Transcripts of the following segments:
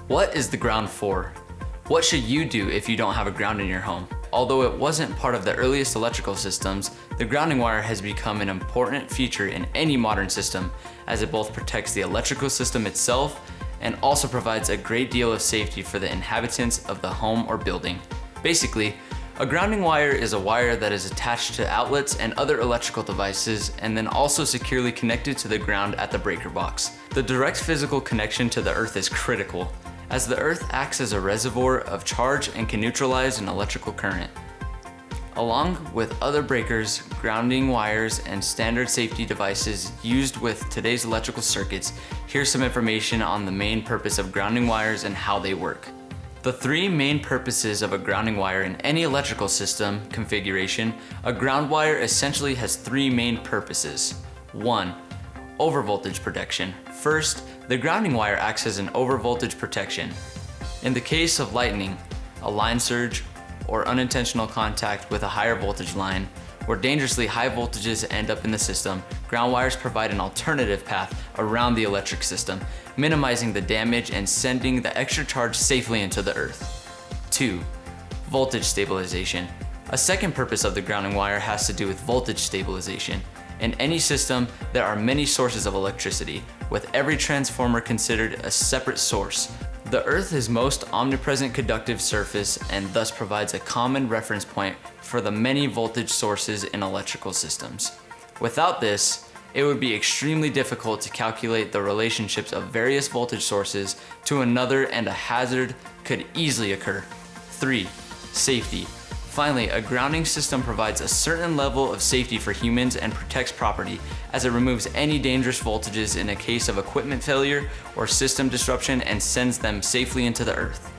What is the ground for? What should you do if you don't have a ground in your home? Although it wasn't part of the earliest electrical systems, the grounding wire has become an important feature in any modern system, as it both protects the electrical system itself and also provides a great deal of safety for the inhabitants of the home or building. Basically, a grounding wire is a wire that is attached to outlets and other electrical devices and then also securely connected to the ground at the breaker box. The direct physical connection to the earth is critical, as the earth acts as a reservoir of charge and can neutralize an electrical current. Along with other breakers, grounding wires, and standard safety devices used with today's electrical circuits, here's some information on the main purpose of grounding wires and how they work. The three main purposes of a grounding wire in any electrical system configuration, a ground wire essentially has three main purposes. 1. Overvoltage protection. First, the grounding wire acts as an overvoltage protection. In the case of lightning, a line surge, or unintentional contact with a higher voltage line, where dangerously high voltages end up in the system, ground wires provide an alternative path around the electric system, minimizing the damage and sending the extra charge safely into the earth. 2. Voltage stabilization. A second purpose of the grounding wire has to do with voltage stabilization. In any system, there are many sources of electricity, with every transformer considered a separate source. The earth is most omnipresent conductive surface and thus provides a common reference point for the many voltage sources in electrical systems. Without this, it would be extremely difficult to calculate the relationships of various voltage sources to another, and a hazard could easily occur. 3. Safety. Finally, a grounding system provides a certain level of safety for humans and protects property, as it removes any dangerous voltages in a case of equipment failure or system disruption and sends them safely into the earth.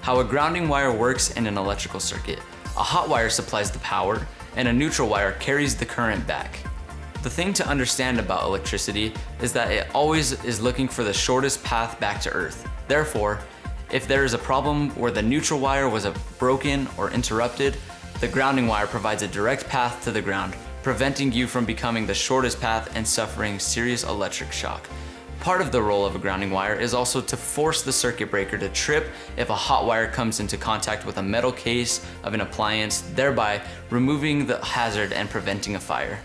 How a grounding wire works in an electrical circuit. A hot wire supplies the power, and a neutral wire carries the current back. The thing to understand about electricity is that it always is looking for the shortest path back to earth. Therefore, if there is a problem where the neutral wire was broken or interrupted, the grounding wire provides a direct path to the ground, preventing you from becoming the shortest path and suffering serious electric shock. Part of the role of a grounding wire is also to force the circuit breaker to trip if a hot wire comes into contact with a metal case of an appliance, thereby removing the hazard and preventing a fire.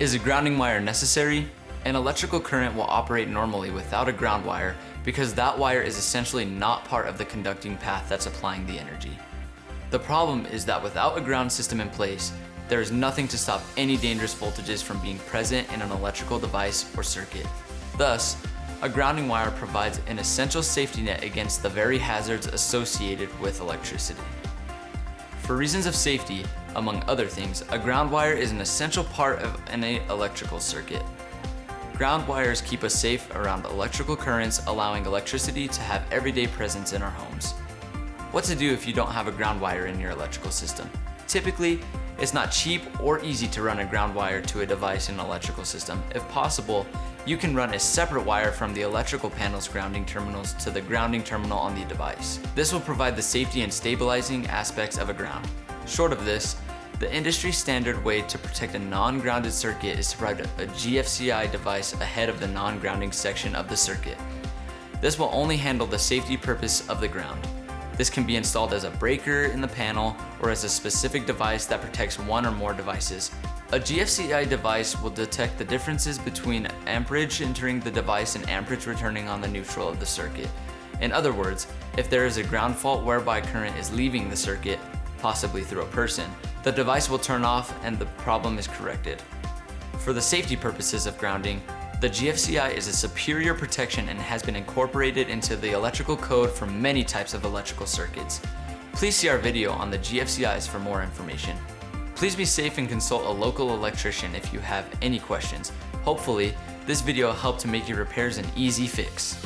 Is a grounding wire necessary? An electrical current will operate normally without a ground wire because that wire is essentially not part of the conducting path that's applying the energy. The problem is that without a ground system in place, there is nothing to stop any dangerous voltages from being present in an electrical device or circuit. Thus, a grounding wire provides an essential safety net against the very hazards associated with electricity. For reasons of safety, among other things, a ground wire is an essential part of any electrical circuit. Ground wires keep us safe around electrical currents, allowing electricity to have everyday presence in our homes. What to do if you don't have a ground wire in your electrical system? Typically, it's not cheap or easy to run a ground wire to a device in an electrical system. If possible, you can run a separate wire from the electrical panel's grounding terminals to the grounding terminal on the device. This will provide the safety and stabilizing aspects of a ground. Short of this, the industry standard way to protect a non-grounded circuit is to provide a GFCI device ahead of the non-grounding section of the circuit. This will only handle the safety purpose of the ground. This can be installed as a breaker in the panel or as a specific device that protects one or more devices. A GFCI device will detect the differences between amperage entering the device and amperage returning on the neutral of the circuit. In other words, if there is a ground fault whereby current is leaving the circuit, possibly through a person, the device will turn off and the problem is corrected. For the safety purposes of grounding, the GFCI is a superior protection and has been incorporated into the electrical code for many types of electrical circuits. Please see our video on the GFCIs for more information. Please be safe and consult a local electrician if you have any questions. Hopefully, this video helped to make your repairs an easy fix.